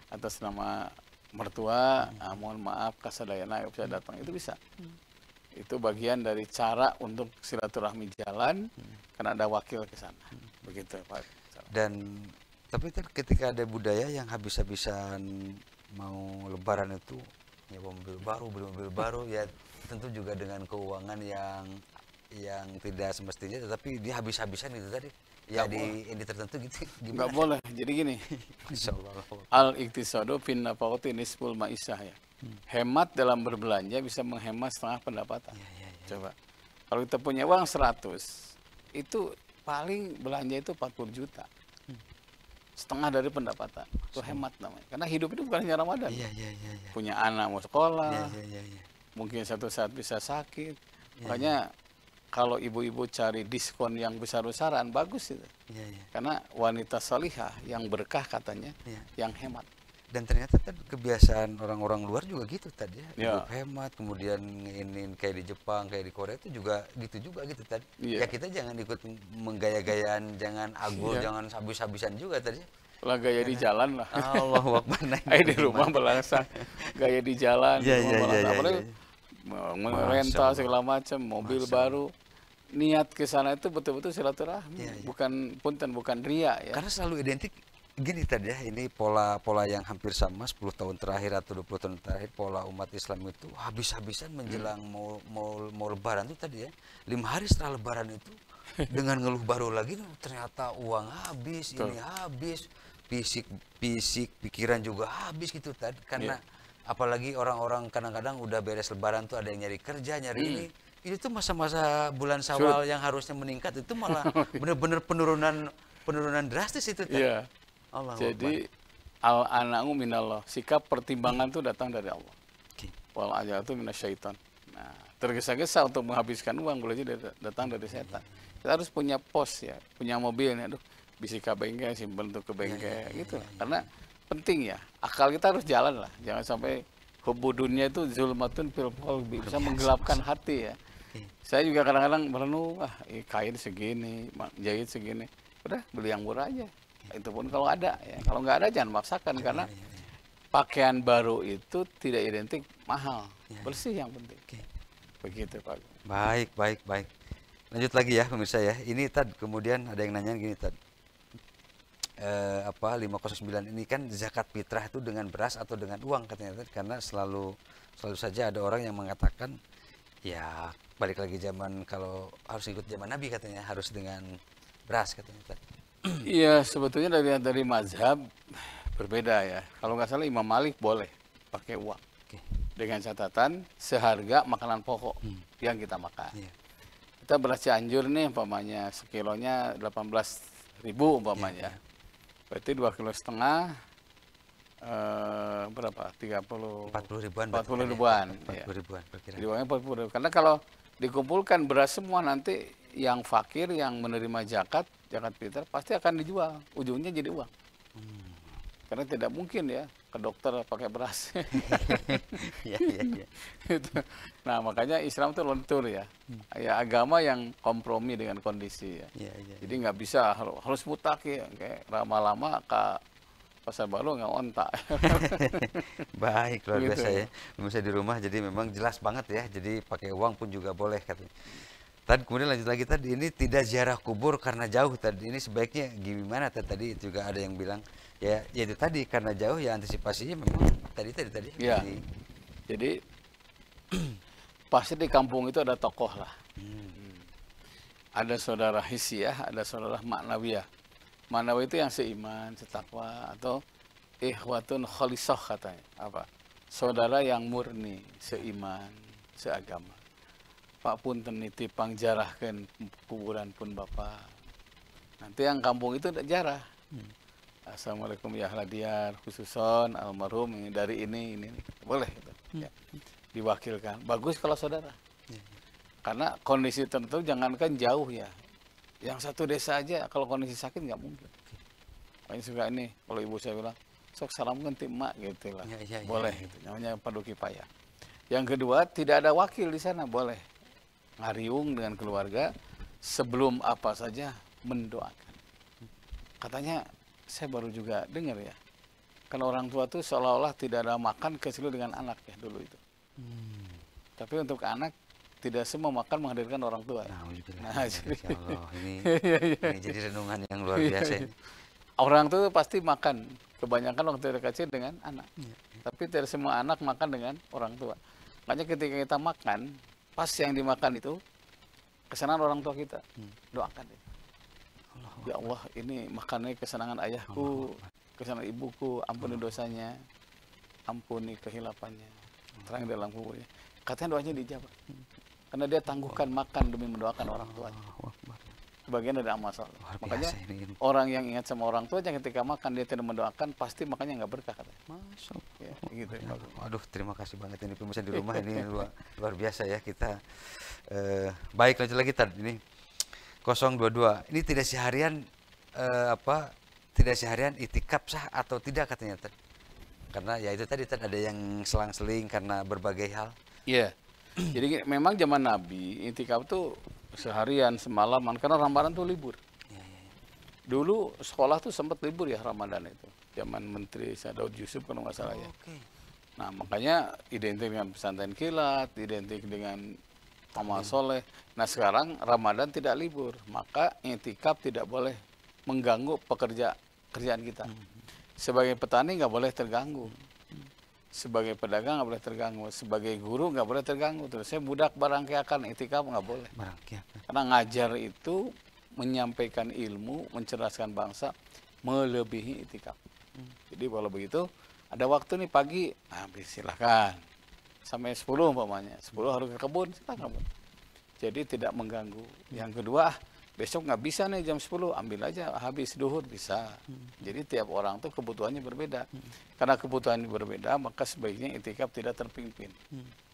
atas nama mertua, mohon maaf kasadayana nggak bisa datang, itu bisa. Itu bagian dari cara untuk silaturahmi jalan karena ada wakil ke sana. Begitu Pak. Dan tapi kan ketika ada budaya yang habis-habisan mau lebaran itu nyewa mobil baru, beli mobil baru, ya tentu juga dengan keuangan yang tidak semestinya, tetapi dia habis-habisan itu tadi. Ya di ini tertentu gitu gimana? Nggak boleh. Jadi gini. Masya Allah. Al-iktisadu fin nafaqati nisful ma'isah ya. Hemat dalam berbelanja bisa menghemat setengah pendapatan. Coba. Kalau kita punya uang 100, itu paling belanja itu 40 juta. Setengah dari pendapatan. Itu hemat namanya. Karena hidup itu bukan hanya Ramadan. Punya anak mau sekolah. Mungkin satu saat bisa sakit. Makanya kalau ibu-ibu cari diskon yang besar-besaran, bagus itu. Karena wanita salihah yang berkah katanya, yang hemat. Dan ternyata kan kebiasaan orang-orang luar juga gitu tadi ya, hidup hemat, kemudian ini kayak di Jepang, kayak di Korea itu juga gitu tadi. Ya kita jangan ikut menggaya-gayaan, jangan agul, jangan habis-habisan juga tadi. Lah gaya di jalan lah. Allahu Akbar. Ayo di rumah belangsang, gaya di jalan, rental segala macam, mobil baru. Niat ke sana itu betul-betul silaturahmi, bukan ria ya. Karena selalu identik gini tadi ya, ini pola yang hampir sama 10 tahun terakhir atau 20 tahun terakhir, pola umat Islam itu habis-habisan menjelang mau lebaran itu tadi ya, 5 hari setelah lebaran itu dengan ngeluh baru lagi, ternyata uang habis, ini habis, fisik pikiran juga habis gitu tadi. Karena apalagi orang-orang kadang-kadang udah beres lebaran tuh ada yang nyari kerja, nyari ini. Itu tuh masa-masa bulan Syawal yang harusnya meningkat itu malah benar-benar penurunan drastis itu tadi. Jadi al-ana'u minallah, sikap pertimbangan itu datang dari Allah. Wal ajalatu minasyaiton. Nah, tergesa-gesa untuk menghabiskan uang boleh jadi datang dari setan. Kita harus punya pos ya, punya mobil nih, aduh, bisi ke bengkel, simpen untuk ke bengkel gitu. Karena penting ya, akal kita harus jalan lah. Jangan sampai hubbu dunia itu zulmatun fil qalbi, bisa menggelapkan hati ya. Saya juga kadang-kadang merenung, kain segini, jahit segini, udah beli yang murah aja. Itu pun kalau ada ya, kalau nggak ada jangan maksakan, karena pakaian baru itu tidak identik mahal, bersih yang penting. Begitu Pak. Baik. Lanjut lagi ya pemirsa ya. Ini kemudian ada yang nanya gini 509 ini kan zakat fitrah itu dengan beras atau dengan uang katanya, karena selalu saja ada orang yang mengatakan ya balik lagi zaman, kalau harus ikut zaman Nabi katanya harus dengan beras katanya. Iya, sebetulnya dari mazhab berbeda ya. Kalau nggak salah Imam Malik boleh pakai uang, dengan catatan seharga makanan pokok yang kita makan. Kita beras Cianjur nih umpamanya sekilonya 18.000 umpamanya. Berarti 2,5 kilo berapa? 40 ribuan. 40 ribuan. 40 ribuan perkiraan. Jadi uangnya 40 ribuan. Karena kalau dikumpulkan beras semua nanti yang fakir yang menerima zakat fitrah pasti akan dijual, ujungnya jadi uang. Karena tidak mungkin ya ke dokter pakai beras. Nah makanya Islam itu lentur ya, agama yang kompromi dengan kondisi ya. Jadi nggak bisa harus mutakhir kayak lama-lama ke pasar baru nggak ontak. Baik, luar biasa ya. Bisa di rumah jadi memang jelas banget ya. Jadi pakai uang pun juga boleh katanya. Tadi kemudian lanjut lagi tadi, ini tidak ziarah kubur karena jauh tadi, ini sebaiknya gimana tadi juga ada yang bilang ya itu tadi karena jauh ya antisipasinya memang tadi ya. Jadi pasti di kampung itu ada tokoh lah. Ada saudara hisiah, ada saudara maknawiyah. Manawi itu yang seiman, setakwa, atau ikhwatun kholisah katanya. Apa? Saudara yang murni, seiman, seagama. Pak pun teniti pangjarahkan kuburan pun Bapak. Nanti yang kampung itu tidak jarah. Assalamualaikum ya Ahladiar, khususon almarhum ini dari ini. Boleh gitu. Ya. Diwakilkan. Bagus kalau saudara. Karena kondisi tertentu jangankan jauh ya. Yang satu desa aja kalau kondisi sakit nggak mungkin. Makanya suka ini, kalau ibu saya bilang, sok salamkan tim mak gitu lah. Boleh gitu. Namanya padu kifayah. Yang kedua, tidak ada wakil di sana, boleh. Ngariung dengan keluarga sebelum apa saja mendoakan. Katanya saya baru juga dengar ya. Karena orang tua tuh seolah-olah tidak ada makan kecuali dengan anak ya dulu itu. Tapi untuk anak tidak semua makan menghadirkan orang tua. Nah, jadi Allah, ini jadi renungan yang luar biasa ini. Orang tuh pasti makan kebanyakan waktu kecil dengan anak. Tapi tidak semua anak makan dengan orang tua. Makanya ketika kita makan, pas yang dimakan itu kesenangan orang tua kita. Doakan ya. Ya Allah, ini makannya kesenangan ayahku, kesenangan ibuku, ampuni dosanya, ampuni kehilapannya, terang dalam kuburnya. Katanya doanya dijawab. Karena dia tangguhkan makan demi mendoakan orang tuanya. Bagian dari amal soleh. Makanya orang yang ingat sama orang tuanya ketika makan dia tidak mendoakan, pasti makannya nggak berkah katanya. Masya Allah. Ya, gitu. Aduh, terima kasih banget ini pemirsa di rumah ini luar biasa ya kita. Baik, lanjut lagi tadi ini 022. Ini tidak seharian tidak seharian itikaf sah atau tidak katanya Tad. Karena ya itu tadi Tad, ada yang selang-seling karena berbagai hal. Iya. Jadi memang zaman Nabi itikaf tuh seharian semalaman karena Ramadan tuh libur. Dulu sekolah tuh sempat libur ya Ramadan itu. Zaman Menteri Daud Yusuf kalau nggak salah ya. Nah makanya identik dengan pesantren kilat, identik dengan amal soleh. Nah sekarang Ramadan tidak libur, maka itikaf tidak boleh mengganggu pekerjaan kita. Sebagai petani nggak boleh terganggu. Sebagai pedagang nggak boleh terganggu, sebagai guru nggak boleh terganggu. Terus saya budak barangkiakan, itikaf nggak boleh. Karena ngajar itu menyampaikan ilmu, mencerdaskan bangsa, melebihi itikaf. Jadi kalau begitu, ada waktu nih pagi, silahkan. Sampai 10 umpamanya, 10 harus ke kebun, silahkan. Jadi tidak mengganggu. Yang kedua, besok nggak bisa nih jam 10, ambil aja habis duhur bisa. Jadi tiap orang tuh kebutuhannya berbeda. Karena kebutuhannya berbeda, maka sebaiknya itikaf tidak terpimpin.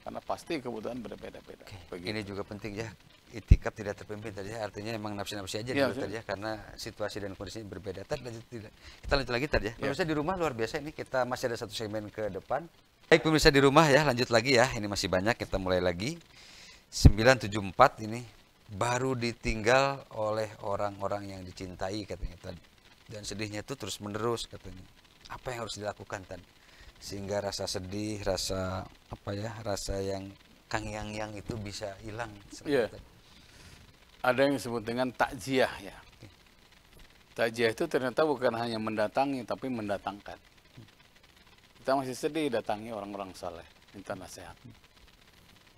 Karena pasti kebutuhan berbeda-beda. Ini juga penting ya, itikaf tidak terpimpin tadi ya, artinya memang nafsi-nafsi aja dulu tadi ya, karena situasi dan kondisinya berbeda. Kita lanjut lagi tadi ya. Pemirsa di rumah luar biasa ini, kita masih ada satu segmen ke depan. Baik pemirsa di rumah ya, lanjut lagi ya, ini masih banyak, kita mulai lagi. 974 ini baru ditinggal oleh orang-orang yang dicintai katanya tadi, dan sedihnya itu terus menerus katanya. Apa yang harus dilakukan tadi sehingga rasa sedih, rasa rasa yang yang itu bisa hilang? Ada yang disebut dengan takziah ya. Takziah itu ternyata bukan hanya mendatangi tapi mendatangkan. Kita masih sedih datangi orang-orang saleh, minta nasihat.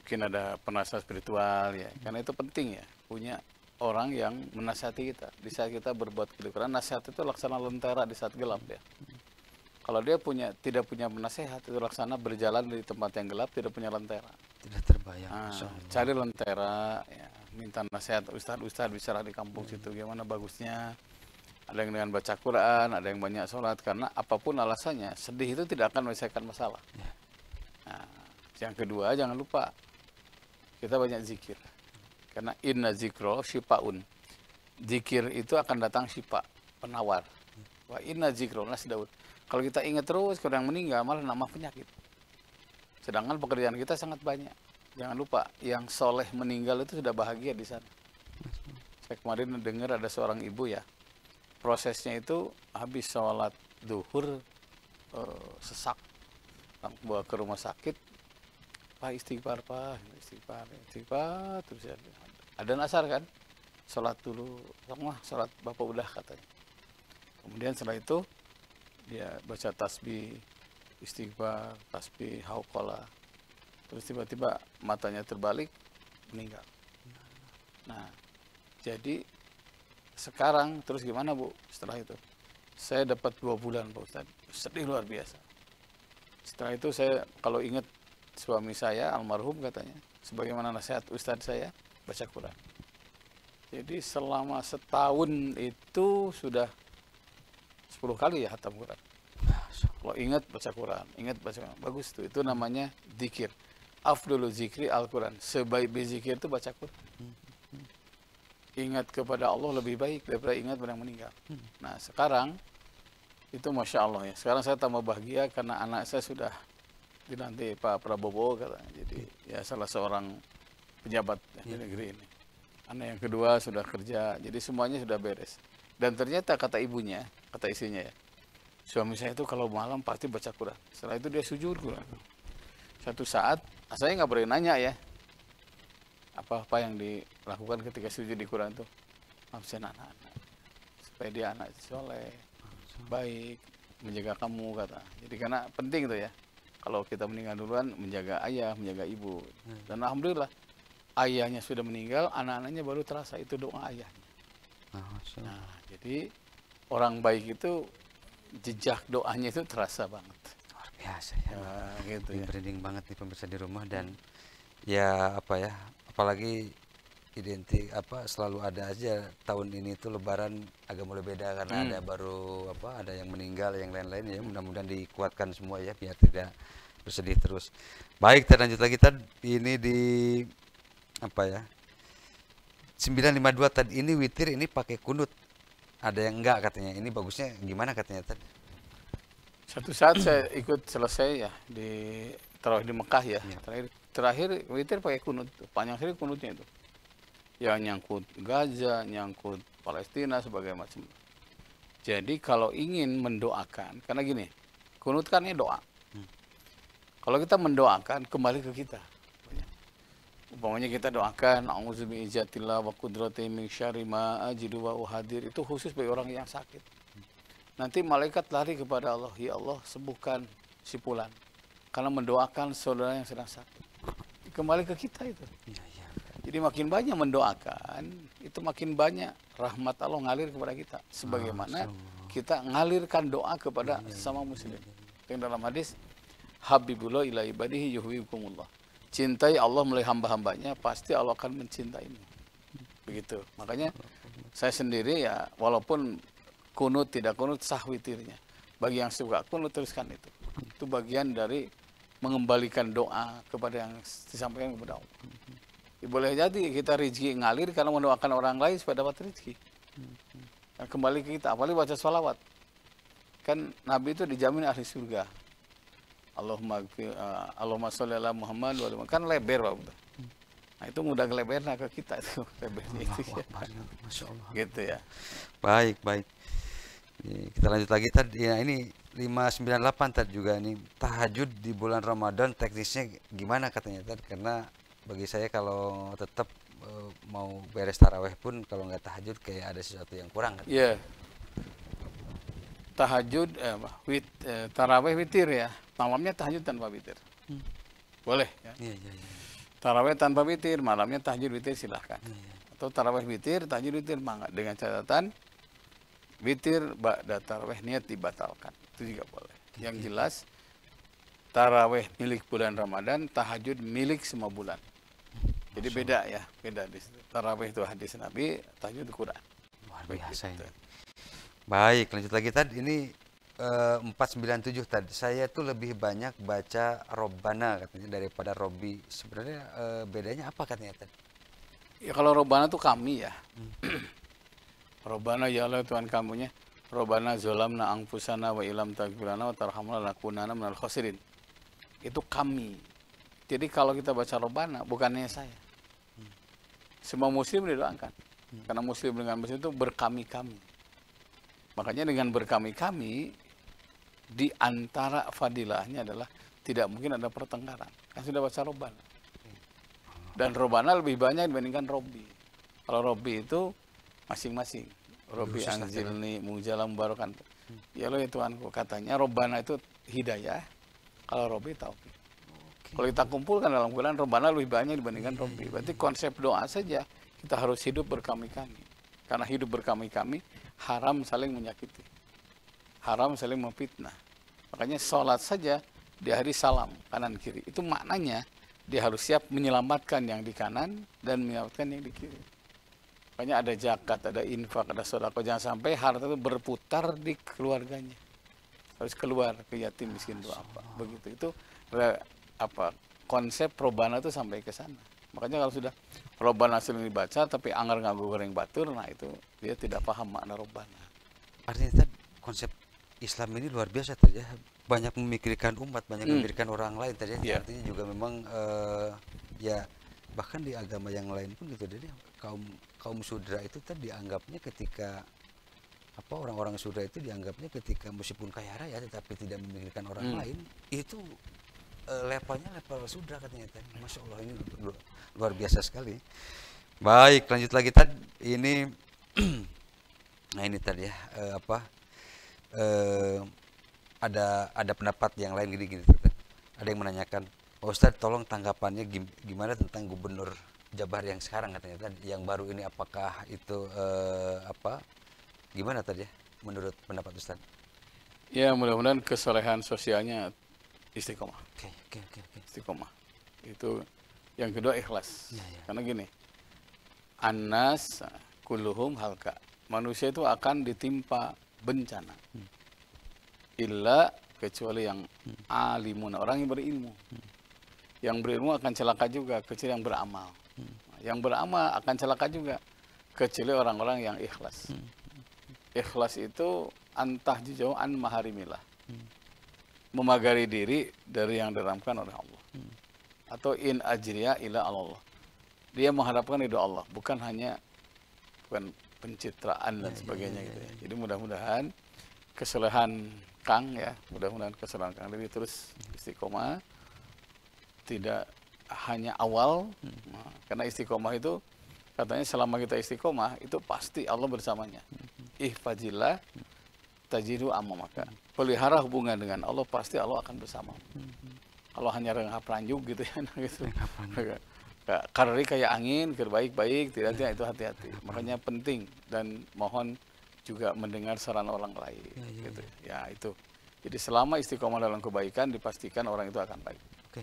Mungkin ada penasihat spiritual ya, karena itu penting ya, punya orang yang menasihati kita di saat kita berbuat keliru. Nasihat itu laksana lentera di saat gelap ya. Kalau dia tidak punya penasehat, itu laksana berjalan di tempat yang gelap, tidak punya lentera. Tidak terbayang. Cari lentera, ya, minta nasihat ustadz bicara di kampung situ gimana bagusnya. Ada yang dengan baca Quran, ada yang banyak sholat, karena apapun alasannya, sedih itu tidak akan menyelesaikan masalah. Nah, yang kedua jangan lupa kita banyak zikir. Karena inna zikro syifaun. Zikir itu akan datang syifa, penawar. Wa inna zikro nas Daud. Kalau kita ingat terus kalau yang meninggal malah nambah penyakit. Sedangkan pekerjaan kita sangat banyak. Jangan lupa yang soleh meninggal itu sudah bahagia di sana. Saya kemarin dengar ada seorang ibu ya. Prosesnya itu habis sholat duhur sesak, bawa ke rumah sakit. Pak istighfar, Pak istighfar terus ada nasar kan, sholat dulu, sholat bapak udah katanya. Kemudian setelah itu dia baca tasbih istighfar, tasbih hauqalah, terus tiba-tiba matanya terbalik, meninggal. Nah jadi Sekarang terus gimana Bu setelah itu? Saya dapat 2 bulan Pak Ustadz, sedih luar biasa. Setelah itu saya kalau ingat suami saya almarhum katanya, sebagaimana nasihat Ustadz saya, baca Quran. Jadi selama setahun itu sudah 10 kali ya hatam Quran. Kalau ingat baca Quran, ingat baca Quran. Bagus tuh, itu namanya zikir. Afdhulu zikri Al-Quran. Sebaik-baik zikir itu baca Quran. Ingat kepada Allah lebih baik daripada ingat pada yang meninggal. Nah sekarang itu Masya Allah ya. Sekarang saya tambah bahagia karena anak saya sudah dilantik Pak Prabowo katanya. Jadi ya salah seorang pejabat di negeri ini. Anak yang kedua sudah kerja. Jadi semuanya sudah beres. Dan ternyata kata ibunya, kata istrinya ya, suami saya itu kalau malam pasti baca Quran. Setelah itu dia sujud Quran. Satu saat, saya nggak boleh nanya ya, apa-apa yang dilakukan ketika sujud di Quran itu, absen anak-anak. Supaya dia anak soleh, baik, menjaga kamu kata. Jadi karena penting itu ya, kalau kita meninggal duluan, menjaga ayah, menjaga ibu. Dan alhamdulillah, ayahnya sudah meninggal, anak-anaknya baru terasa itu doa ayahnya. Nah, jadi orang baik itu jejak doanya itu terasa banget. Luar biasa ya. Gitu ya. Merinding banget nih pemirsa di rumah, dan ya apa ya, apalagi identik selalu ada aja tahun ini tuh Lebaran agak mulai beda karena ada baru ada yang meninggal, yang lain-lain ya. Mudah-mudahan dikuatkan semua ya biar tidak bersedih terus. Baik, terlanjut lagi tadi ini di 952 tadi ini witir ini pakai kunut. Ada yang enggak katanya. Ini bagusnya gimana katanya tadi? Satu saat saya ikut selesai ya di tarawih di Mekah ya. Terakhir witir pakai kunut. Panjang sekali kunutnya itu. Yang nyangkut Gaza, nyangkut Palestina sebagai macam. Jadi kalau ingin mendoakan, karena gini, kunut kan ini doa. Kalau kita mendoakan kembali ke kita. Umpamanya kita doakan auzubi'izatillah wa qudratihi min syarri ma ajidu wa uhadir, itu khusus bagi orang yang sakit. Nanti malaikat lari kepada Allah, ya Allah sembuhkan si fulan karena mendoakan saudara yang sedang sakit. Kembali ke kita itu. Jadi makin banyak mendoakan, itu makin banyak rahmat Allah ngalir kepada kita. Sebagaimana kita ngalirkan doa kepada sesama muslim. Yang dalam hadis, Habibullah ila ibadihi yuhibbukumullah. Cintai Allah melalui hamba-hambanya, pasti Allah akan mencintaimu. Begitu. Makanya saya sendiri ya, walaupun kunut tidak kunut, sah witirnya. Bagi yang suka kunut, teruskan itu. Itu bagian dari mengembalikan doa kepada yang disampaikan kepada Allah. Boleh jadi kita rezeki ngalir karena mendoakan orang lain supaya dapat rezeki. Nah, kembali ke kita, apalagi baca sholawat. Kan Nabi itu dijamin ahli surga. Allahumma sholli ala Muhammad kan lebar Pak. Nah itu mudah ngelebarnya ke kita itu lebarnya itu ya. Masya Allah. Gitu ya. Baik. Kita lanjut lagi tadi ya, ini 598 tadi juga nih, tahajud di bulan Ramadan teknisnya gimana katanya tadi, karena bagi saya kalau tetap mau beres taraweh pun kalau nggak tahajud kayak ada sesuatu yang kurang kan? Iya. Tahajud taraweh witir ya. Malamnya tahajud tanpa witir. Boleh ya. Iya. Taraweh tanpa witir, malamnya tahajud witir silahkan. Atau taraweh witir, tahajud witir mangga, dengan catatan witir ba'da taraweh niat dibatalkan. Itu juga boleh. Yang jelas taraweh milik bulan Ramadan, tahajud milik semua bulan. Jadi beda ya, beda di situ. Taraweh itu hadis Nabi, tahajud Quran. Luar biasa ini. Baik, lanjut lagi tadi ini 497 tadi. Saya tuh lebih banyak baca Robbana katanya daripada Robbi. Sebenarnya bedanya apa katanya tadi? Ya kalau Robbana tuh kami ya. Robbana ya Allah Tuhan kamunya. Robbana zolamna anfusana wa ilam taghfirlana wa tarhamna lanakunanna minal khasirin. Itu kami. Jadi kalau kita baca Robbana bukannya saya. Semua muslim didoakan. Karena muslim dengan muslim itu berkami-kami. Makanya dengan berkami-kami di antara fadilahnya adalah tidak mungkin ada pertengkaran. Kan sudah baca Robbana. Dan Robbana lebih banyak dibandingkan Robbi. Kalau Robbi itu masing-masing. Robbi anzilni mujalam barokan. Ya Allah ya Tuhanku, katanya Robbana itu hidayah. Kalau Robbi taufik. Kalau kita kumpulkan dalam Quran, Robbana lebih banyak dibandingkan Robbi. Berarti konsep doa saja kita harus hidup berkami-kami. Karena hidup berkami-kami, haram saling menyakiti, haram saling memfitnah. Makanya sholat saja di hari salam kanan kiri. Itu maknanya dia harus siap menyelamatkan yang di kanan dan menyelamatkan yang di kiri. Makanya ada zakat, ada infak, ada sedekah. Jangan sampai harta itu berputar di keluarganya. Harus keluar ke yatim miskin itu apa. Begitu itu apa konsep robana itu sampai ke sana. Makanya kalau sudah robana sering dibaca tapi anggar nganggo goreng batur, nah itu dia tidak paham makna robana. Artinya konsep Islam ini luar biasa tadi ya. Banyak memikirkan umat, banyak memikirkan orang lain tadi ya. Artinya juga memang ya bahkan di agama yang lain pun gitu, jadi kaum sudra itu tadi dianggapnya ketika apa orang-orang sudra itu dianggapnya ketika meskipun kaya raya tetapi tidak memikirkan orang lain itu levelnya level sudra katanya tadi. Masya Allah, ini luar biasa sekali. Baik, lanjut lagi tadi ini nah ini tadi ya ada pendapat yang lain gini ada yang menanyakan, Pak Ustadz tolong tanggapannya gimana tentang Gubernur Jabar yang sekarang katanya tadi, yang baru ini, apakah itu gimana tadi ya menurut pendapat Ustadz? Ya mudah-mudahan kesolehan sosialnya istiqomah. Oke. Istiqomah. Itu yang kedua ikhlas. Ya. Karena gini, annas kulluhum halka. Manusia itu akan ditimpa bencana. Illa kecuali yang alimun, orang yang berilmu. Yang berilmu akan celaka juga kecuali yang beramal. Yang beramal akan celaka juga kecuali orang-orang yang ikhlas. Ikhlas itu antah jauh an maharimillah. Memagari diri dari yang diharamkan oleh Allah. Atau in ajriya ila Allah. Dia mengharapkan ridho Allah, bukan pencitraan dan sebagainya gitu ya. Jadi mudah-mudahan kesalehan Kang ya, mudah-mudahan kesalahan Kang Diri terus istiqomah, tidak hanya awal, karena istiqomah itu katanya selama kita istiqomah itu pasti Allah bersamanya. Ihfazillah tajidu amamaka. Pelihara hubungan dengan Allah, pasti Allah akan bersama. Kalau hanya renghap ranjuk gitu ya, gitu. Karena kayak angin, baik-baik, tidak itu hati-hati. Makanya penting dan mohon juga mendengar saran orang lain, gitu. Ya itu. Jadi selama istiqomah dalam kebaikan dipastikan orang itu akan baik. Oke.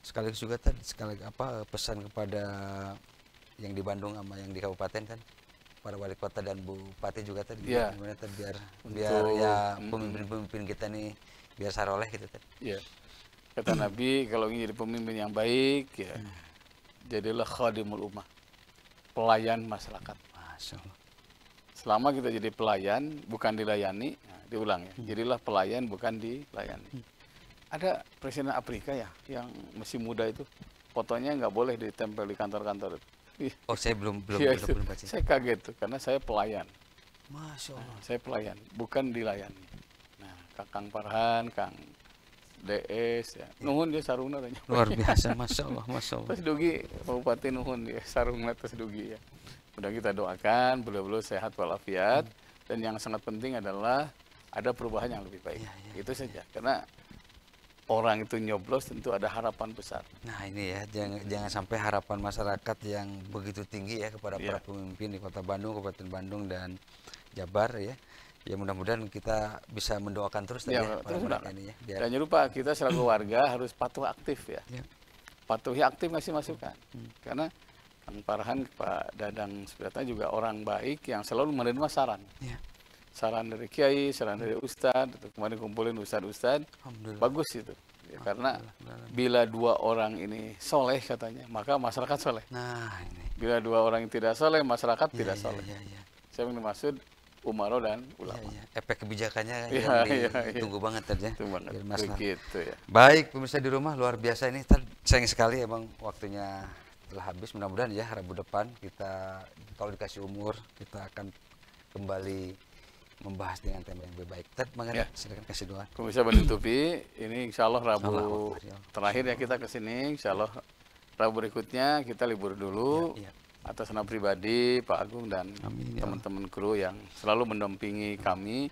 Sekaligus juga tadi pesan kepada yang di Bandung sama yang di kabupaten kan, para wali kota dan bupati juga tadi, gimana tadi biar ya pemimpin-pemimpin kita nih biar saroleh gitu tadi. Iya. Kata Nabi kalau ingin jadi pemimpin yang baik ya jadilah khadimul ummah, pelayan masyarakat. Masya Allah. Selama kita jadi pelayan, bukan dilayani, diulang ya. Jadilah pelayan, bukan dilayani. Ada Presiden Afrika ya, yang masih muda itu, fotonya nggak boleh ditempel di kantor-kantor. Oh, saya belum baca. Saya kaget tuh, karena saya pelayan. Masya Allah. Saya pelayan, bukan dilayani. Nah, Kang Farhan, Kang DS ya. Nuhun dia sarungna tanya. Luar biasa, Masya Allah. Terus dugi Bupati nuhun dia sarungna terus dugi ya. Udah kita doakan beliau-beliau sehat walafiat dan yang sangat penting adalah ada perubahan yang lebih baik. Itu saja. Karena orang itu nyoblos tentu ada harapan besar. Nah ini ya, jangan sampai harapan masyarakat yang begitu tinggi ya kepada para pemimpin di Kota Bandung, Kabupaten Bandung dan Jabar ya. Ya mudah-mudahan kita bisa mendoakan terus terus mereka ini ya. Dan jangan lupa kita selaku warga harus patuh aktif ya. Patuhi aktif ngasih masukan. Karena Kang Farhan, Pak Dadang Supriyatna juga orang baik yang selalu menerima saran. Saran dari kiai, saran dari ustadz, kemarin kumpulin ustadz, bagus itu. Ya, karena bila dua orang ini soleh katanya, maka masyarakat soleh. Nah ini. Bila dua orang yang tidak soleh, masyarakat tidak soleh. Saya maksud umaro dan ulama. Efek kebijakannya ditunggu banget tadi ya. Begitu ya. Baik pemirsa di rumah, luar biasa ini. Sayang sekali emang waktunya telah habis. Mudah-mudahan ya Rabu depan kita kalau dikasih umur kita akan kembali membahas dengan tema yang lebih baik. Silakan kasih doa. Pemirsa Bandung Tupi, ini insya Allah Rabu terakhir ya kita kesini. Insya Allah Rabu berikutnya kita libur dulu. Atas nama pribadi Pak Agung dan teman-teman kru yang selalu mendampingi kami,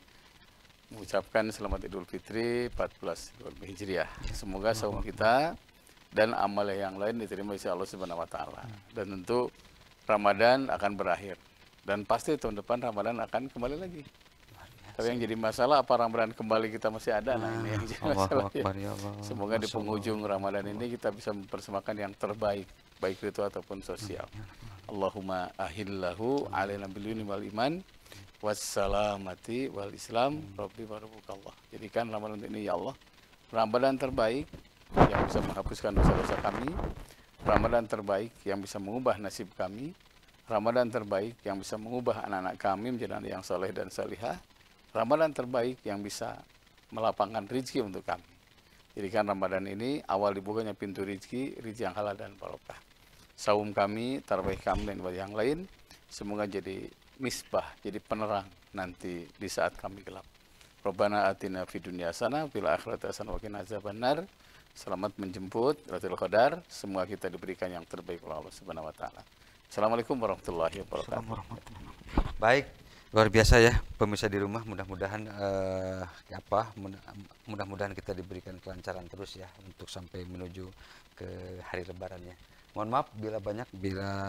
mengucapkan selamat Idul Fitri 14 Hijriah. Semoga saum kita dan amal yang lain diterima oleh Allah Subhanahu wa taala. Dan tentu Ramadan akan berakhir. Dan pasti tahun depan Ramadan akan kembali lagi. Luar biasa. Tapi yang jadi masalah apa Ramadan kembali kita masih ada? Nah, ini yang jadi Allahu masalah ya. Akbar, ya Allah. Semoga di Masya Allah. penghujung Ramadan ini kita bisa mempersembahkan yang terbaik, baik itu ataupun sosial. Allahumma ahillahu alaina bil wal iman wassalamati wal islam rabbi barakallah. Jadikan Ramadan ini ya Allah Ramadan terbaik yang bisa menghapuskan dosa-dosa kami, Ramadan terbaik yang bisa mengubah nasib kami, Ramadan terbaik yang bisa mengubah anak-anak kami menjadi anak yang soleh dan salihah, Ramadan terbaik yang bisa melapangkan rezeki untuk kami. Jadikan Ramadan ini awal dibukanya pintu rezeki yang halal dan barokah. Saum kami, tarawih kami dan ibadah yang lain semoga jadi misbah, jadi penerang nanti di saat kami gelap. Rabbana atina fid dunya hasanah fil akhirati hasanah wa qina azabannar. Selamat menjemput Lailatul Qadar. Semua kita diberikan yang terbaik oleh Allah Subhanahu wa taala. Assalamualaikum warahmatullahi wabarakatuh. Baik, luar biasa ya pemirsa di rumah. Mudah-mudahan mudah-mudahan kita diberikan kelancaran terus ya untuk sampai menuju ke hari lebarannya. Mohon maaf bila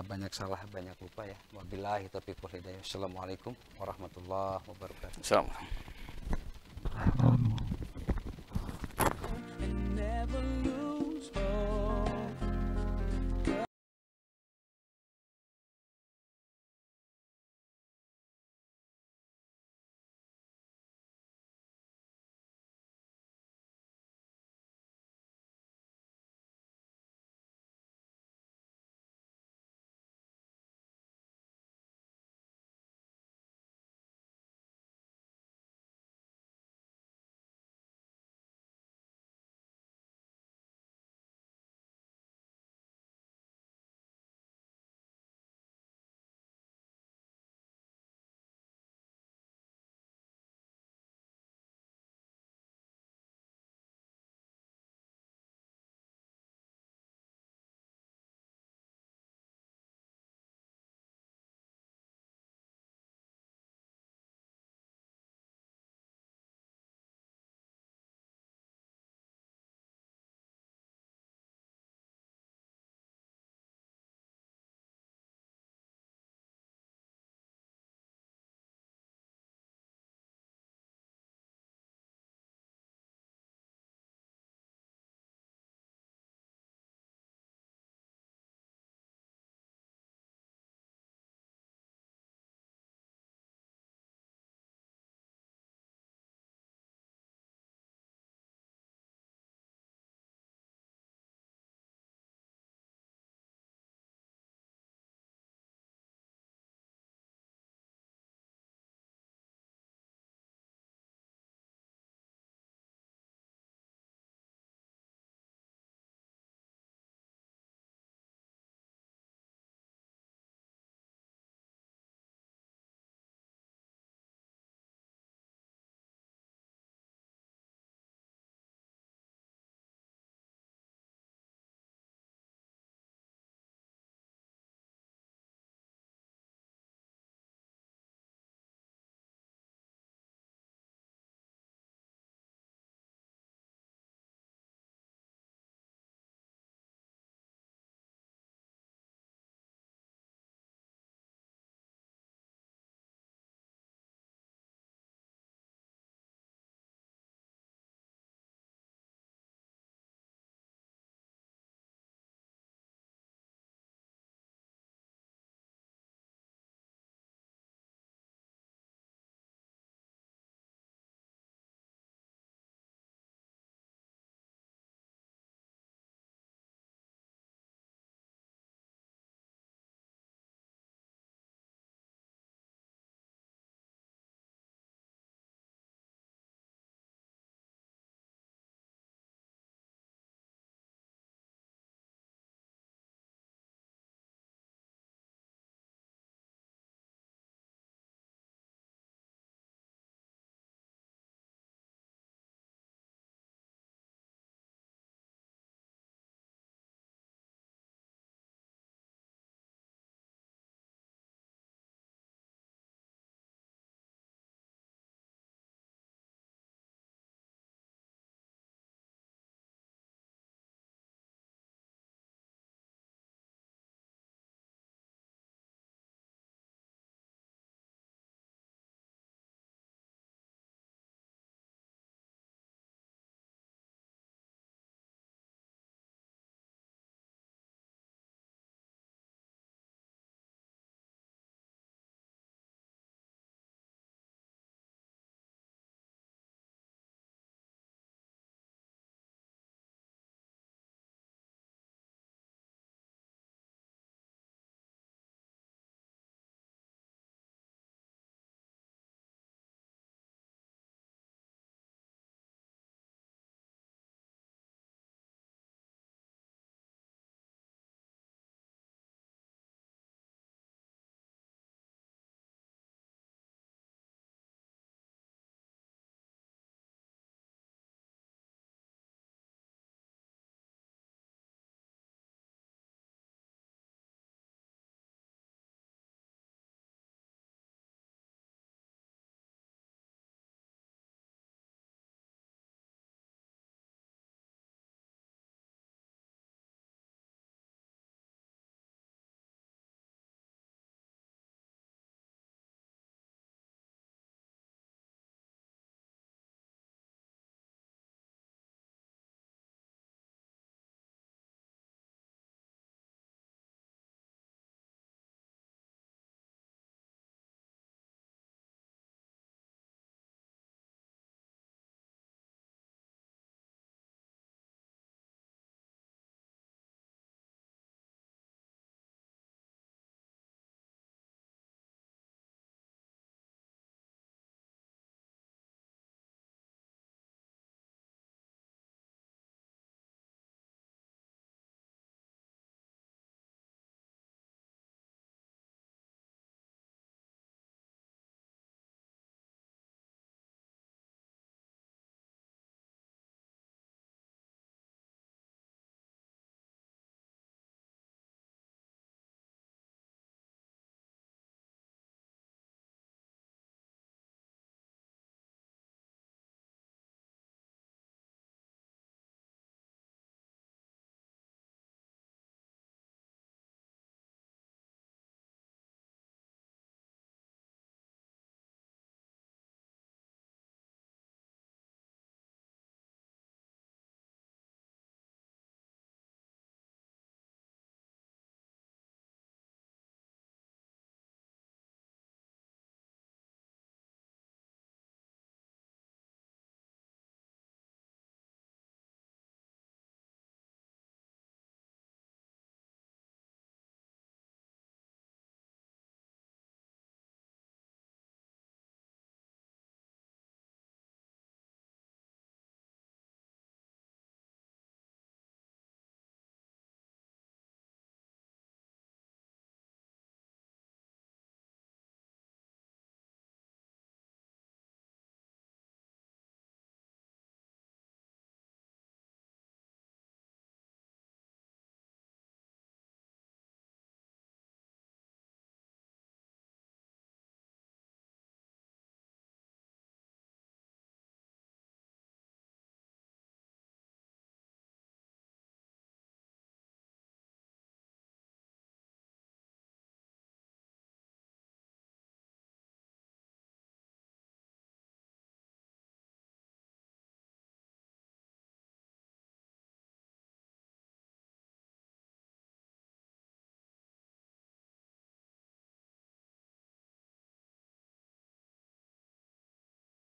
banyak salah, banyak lupa ya. Wabillahi taufiq wal hidayah. Assalamualaikum warahmatullahi wabarakatuh. Assalamualaikum.